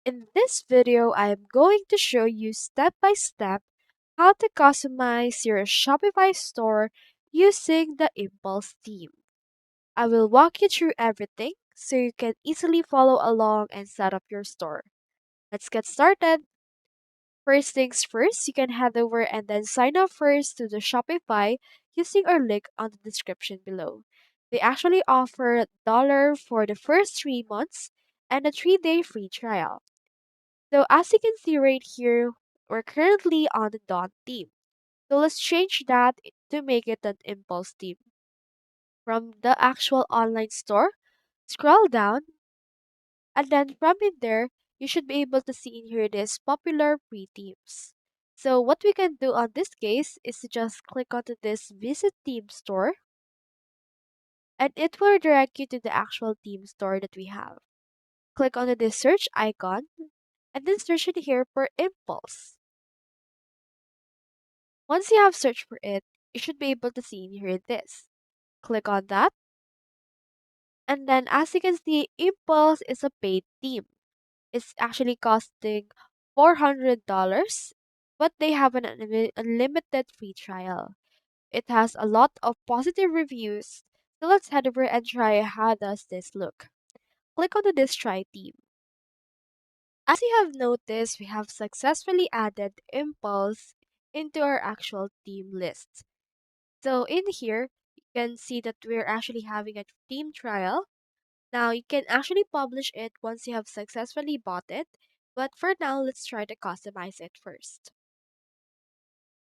In this video, I'm going to show you step by step how to customize your Shopify store using the Impulse theme. I will walk you through everything so you can easily follow along and set up your store. Let's get started. First things first, you can head over and then sign up first to the Shopify using our link on the description below. They actually offer $1 for the first 3 months and a 3-day free trial. So as you can see right here, we're currently on the Dawn theme. So let's change that to make it an Impulse theme. From the actual online store, scroll down, and then from in there, you should be able to see in here this popular free themes. So what we can do on this case is to just click onto this visit theme store, and it will direct you to the actual theme store that we have. Click onto this search icon, and then search in here for Impulse. Once you have searched for it, you should be able to see in here this. Click on that, and then as you can see, Impulse is a paid theme. It's actually costing $400, but they have an unlimited free trial. It has a lot of positive reviews, so let's head over and try how does this look. Click on this try theme. As you have noticed, we have successfully added Impulse into our actual theme list. So in here, you can see that we're actually having a theme trial. Now you can actually publish it once you have successfully bought it, but for now, let's try to customize it first.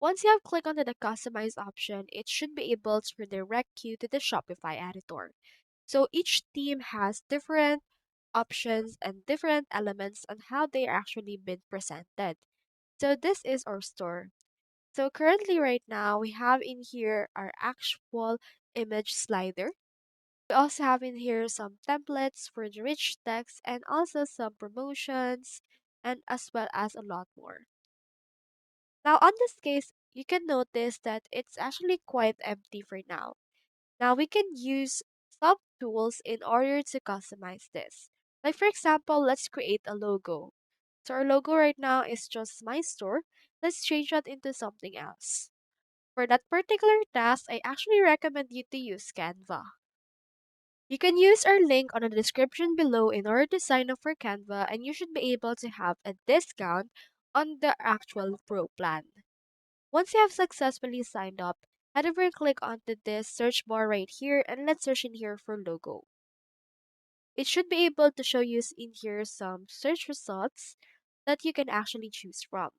Once you have clicked on the customize option, it should be able to redirect you to the Shopify editor. So each theme has different options and different elements on how they are actually been presented. So this is our store. So currently right now we have in here our actual image slider. We also have in here some templates for the rich text and also some promotions and as well as a lot more. Now on this case, you can notice that it's actually quite empty for now. Now we can use some tools in order to customize this. Like for example, let's create a logo. So our logo right now is just my store. Let's change that into something else. For that particular task, I actually recommend you to use Canva. You can use our link on the description below in order to sign up for Canva, and you should be able to have a discount on the actual Pro plan. Once you have successfully signed up, head over and click onto this search bar right here and let's search in here for logo. It should be able to show you in here some search results that you can actually choose from.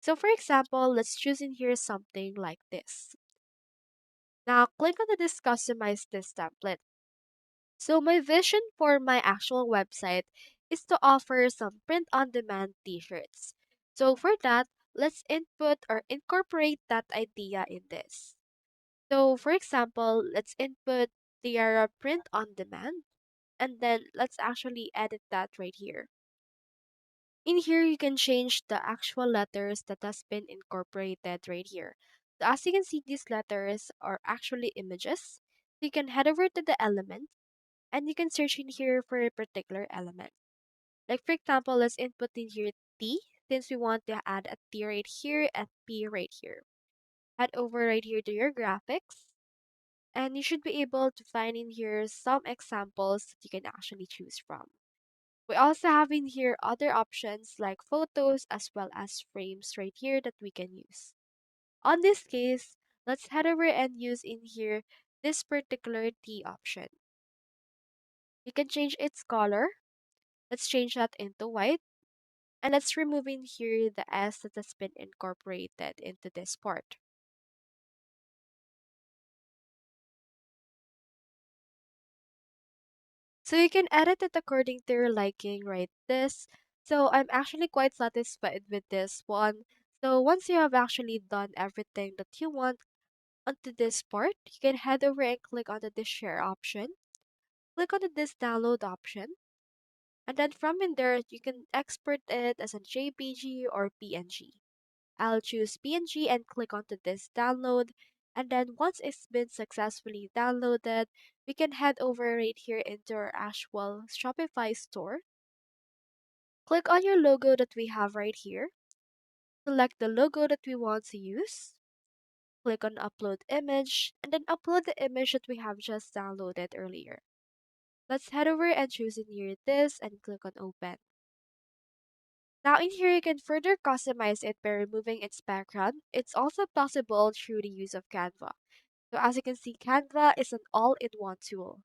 So for example, let's choose in here something like this. Now click on this customize this template. So my vision for my actual website is to offer some print-on-demand t-shirts. So for that, let's input or incorporate that idea in this. So for example, let's input Tiara print-on-demand and then let's actually edit that right here. In here, you can change the actual letters that has been incorporated right here. So as you can see, these letters are actually images. So you can head over to the element and you can search in here for a particular element. Like for example, let's input in here T since we want to add a T right here and P right here. Head over right here to your graphics and you should be able to find in here some examples that you can actually choose from. We also have in here other options like photos as well as frames right here that we can use. On this case, let's head over and use in here this particular T option. You can change its color. Let's change that into white. And let's remove in here the S that has been incorporated into this part. So you can edit it according to your liking, right? This. So I'm actually quite satisfied with this one. So once you have actually done everything that you want onto this part, you can head over and click on the share option. Click on this download option. And then from in there, you can export it as a JPG or PNG. I'll choose PNG and click onto this download. And then once it's been successfully downloaded, we can head over right here into our actual Shopify store. Click on your logo that we have right here. Select the logo that we want to use. Click on upload image and then upload the image that we have just downloaded earlier. Let's head over and choose in here this and click on open. Now in here you can further customize it by removing its background. It's also possible through the use of Canva. So as you can see, Canva is an all-in-one tool.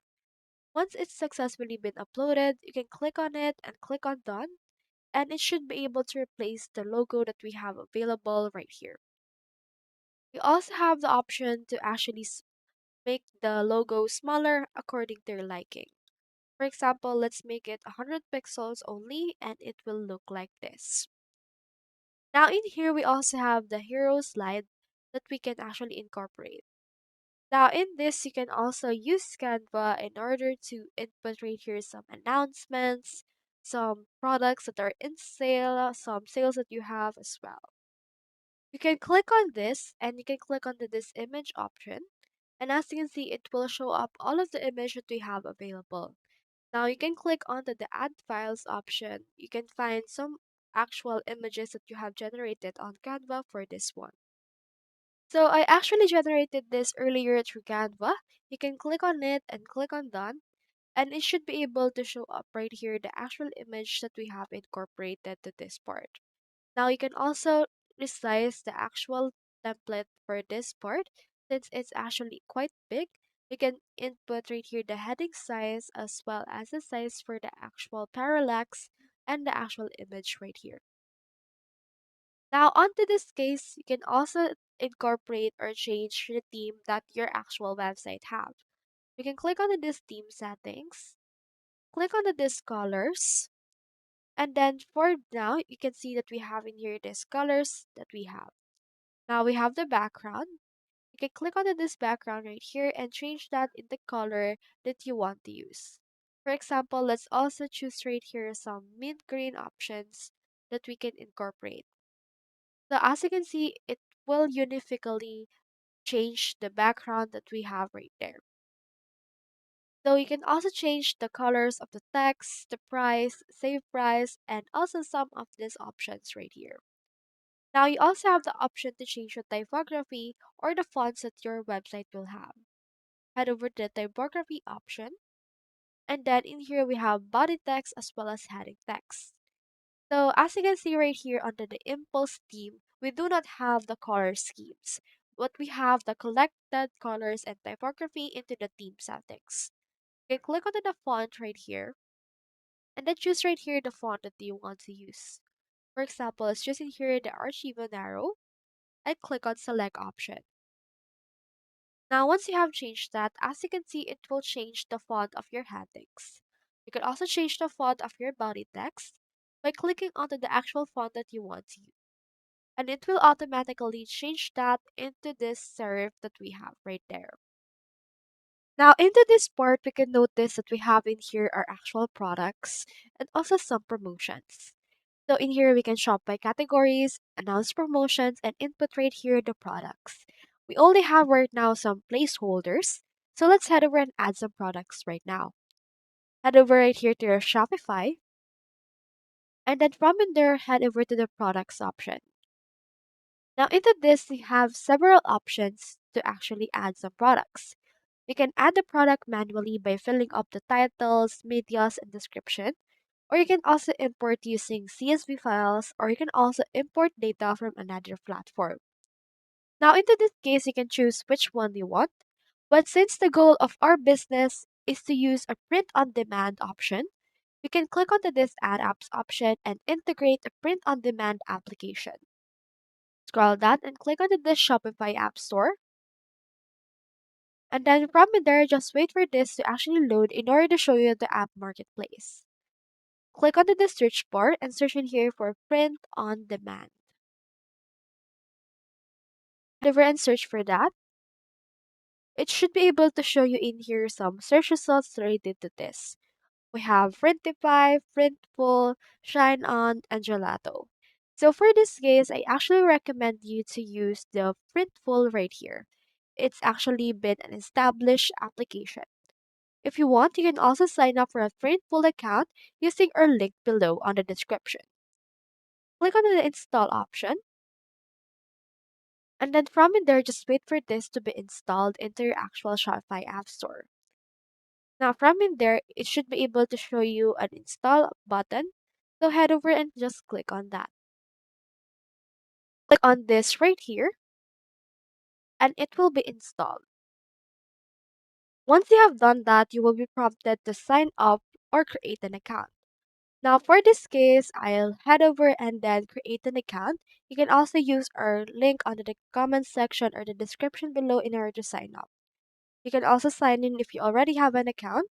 Once it's successfully been uploaded, you can click on it and click on done, and it should be able to replace the logo that we have available right here. You also have the option to actually make the logo smaller according to your liking. For example, let's make it 100 pixels only and it will look like this. Now in here we also have the hero slide that we can actually incorporate. Now in this you can also use Canva in order to input right here some announcements, some products that are in sale, some sales that you have as well. You can click on this and you can click on this image option, and as you can see it will show up all of the images that we have available. Now you can click onto the add files option. You can find some actual images that you have generated on Canva for this one. So I actually generated this earlier through Canva. You can click on it and click on done, and it should be able to show up right here the actual image that we have incorporated to this part. Now you can also resize the actual template for this part since it's actually quite big. You can input right here the heading size as well as the size for the actual parallax and the actual image right here. Now onto this case, you can also incorporate or change the theme that your actual website have. You can click on this theme settings, click on this colors, and then for now, you can see that we have in here this colors that we have. Now we have the background. You can click on this background right here and change that in the color that you want to use. For example, let's also choose right here some mint green options that we can incorporate. So as you can see, it will unifically change the background that we have right there. So you can also change the colors of the text, the price, save price, and also some of these options right here. Now you also have the option to change the typography or the fonts that your website will have. Head over to the typography option, and then in here we have body text as well as heading text. So as you can see right here under the Impulse theme, we do not have the color schemes, but we have the collected colors and typography into the theme settings. You can click on the font right here, and then choose right here the font that you want to use. For example, let's choose in here the Archivo Narrow, and click on Select option. Now once you have changed that, as you can see, it will change the font of your headings. You can also change the font of your body text by clicking onto the actual font that you want to use, and it will automatically change that into this serif that we have right there. Now into this part, we can notice that we have in here our actual products and also some promotions. So in here, we can shop by categories, announce promotions, and input right here the products. We only have right now some placeholders. So let's head over and add some products right now. Head over right here to your Shopify. And then from in there, head over to the products option. Now into this, we have several options to actually add some products. You can add the product manually by filling up the titles, medias, and description. Or you can also import using CSV files, or you can also import data from another platform. Now, into this case, you can choose which one you want. But since the goal of our business is to use a print on demand option, we can click onto this Add Apps option and integrate a print on demand application. Scroll down and click onto this Shopify App Store. And then from there, just wait for this to actually load in order to show you the app marketplace. Click onto the search bar and search in here for print on demand. Head over and search for that. It should be able to show you in here some search results related to this. We have Printify, Printful, Shine On, and Gelato. So for this case, I actually recommend you to use the Printful right here. It's actually been an established application. If you want, you can also sign up for a Printful account using our link below on the description. Click on the install option, and then from in there, just wait for this to be installed into your actual Shopify app store. Now from in there, it should be able to show you an install button. So head over and just click on that. Click on this right here, and it will be installed. Once you have done that, you will be prompted to sign up or create an account. Now for this case, I'll head over and then create an account. You can also use our link under the comment section or the description below in order to sign up. You can also sign in if you already have an account,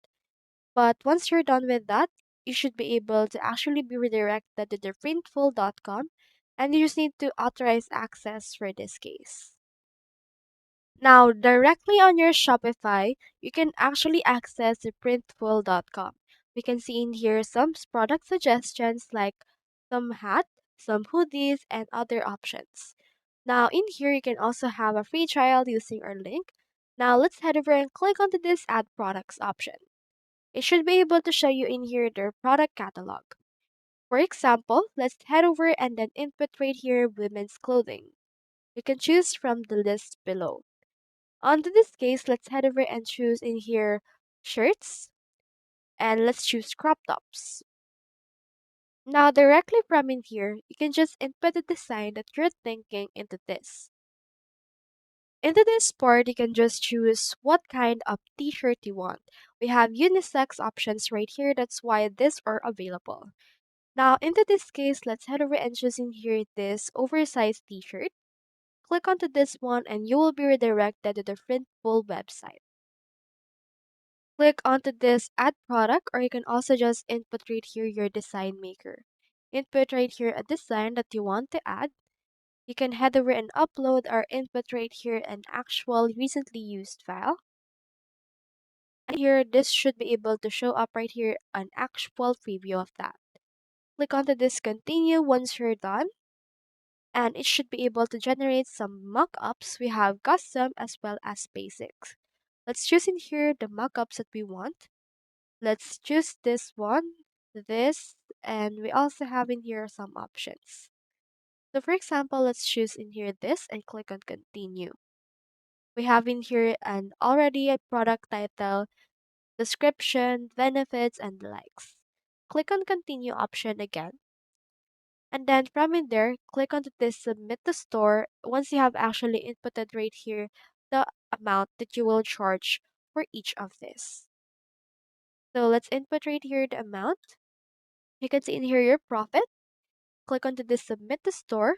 but once you're done with that, you should be able to actually be redirected to the printful.com, and you just need to authorize access for this case. Now, directly on your Shopify, you can actually access the printful.com. We can see in here some product suggestions like some hat, some hoodies, and other options. Now, in here, you can also have a free trial using our link. Now, let's head over and click onto this Add Products option. It should be able to show you in here their product catalog. For example, let's head over and then input right here women's clothing. You can choose from the list below. Onto this case, let's head over and choose in here shirts, and let's choose crop tops. Now directly from in here, you can just input the design that you're thinking into this. Into this part, you can just choose what kind of t-shirt you want. We have unisex options right here, that's why these are available. Now into this case, let's head over and choose in here this oversized t-shirt. Click onto this one and you will be redirected to the Printful website. Click onto this add product, or you can also just input right here your design maker. Input right here a design that you want to add. You can head over and upload or input right here an actual recently used file. And here, this should be able to show up right here an actual preview of that. Click onto this continue once you're done, and it should be able to generate some mockups. We have custom as well as basics. Let's choose in here the mockups that we want. Let's choose this one, this, and we also have in here some options. So for example, let's choose in here this and click on continue. We have in here an already a product title, description, benefits, and the likes. Click on continue option again. And then from in there, click on this submit to store once you have actually inputted right here the amount that you will charge for each of this. So let's input right here the amount. You can see in here your profit. Click onto this submit to store,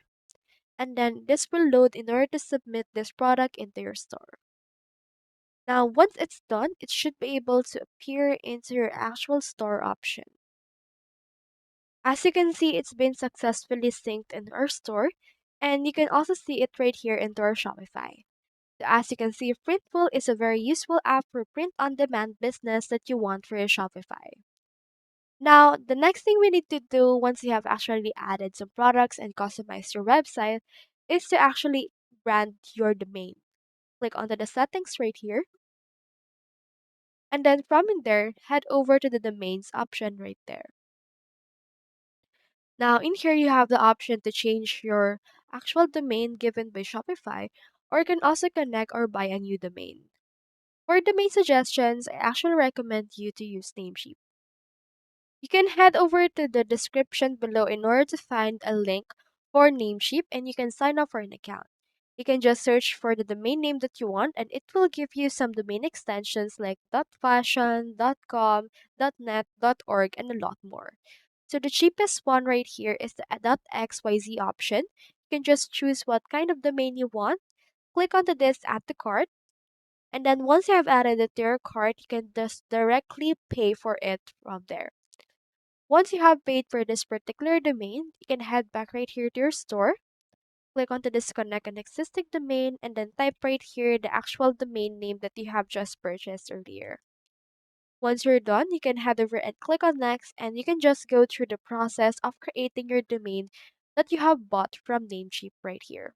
and then this will load in order to submit this product into your store. Now once it's done, it should be able to appear into your actual store option. As you can see, it's been successfully synced in our store, and you can also see it right here into our Shopify. So as you can see, Printful is a very useful app for print-on-demand business that you want for your Shopify. Now, the next thing we need to do once you have actually added some products and customized your website is to actually brand your domain. Click onto the settings right here, and then from in there, head over to the domains option right there. Now, in here, you have the option to change your actual domain given by Shopify, or you can also connect or buy a new domain. For domain suggestions, I actually recommend you to use Namecheap. You can head over to the description below in order to find a link for Namecheap, and you can sign up for an account. You can just search for the domain name that you want, and it will give you some domain extensions like .fashion, .com, .net, .org, and a lot more. So the cheapest one right here is the .xyz option. You can just choose what kind of domain you want. Click onto this add to cart, and then once you have added it to your cart, you can just directly pay for it from there. Once you have paid for this particular domain, you can head back right here to your store. Click onto disconnect an existing domain, and then type right here the actual domain name that you have just purchased earlier. Once you're done, you can head over and click on next, and you can just go through the process of creating your domain that you have bought from Namecheap right here.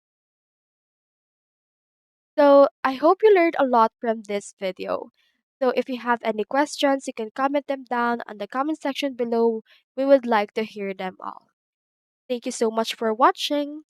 So I hope you learned a lot from this video. So if you have any questions, you can comment them down on the comment section below. We would like to hear them all. Thank you so much for watching.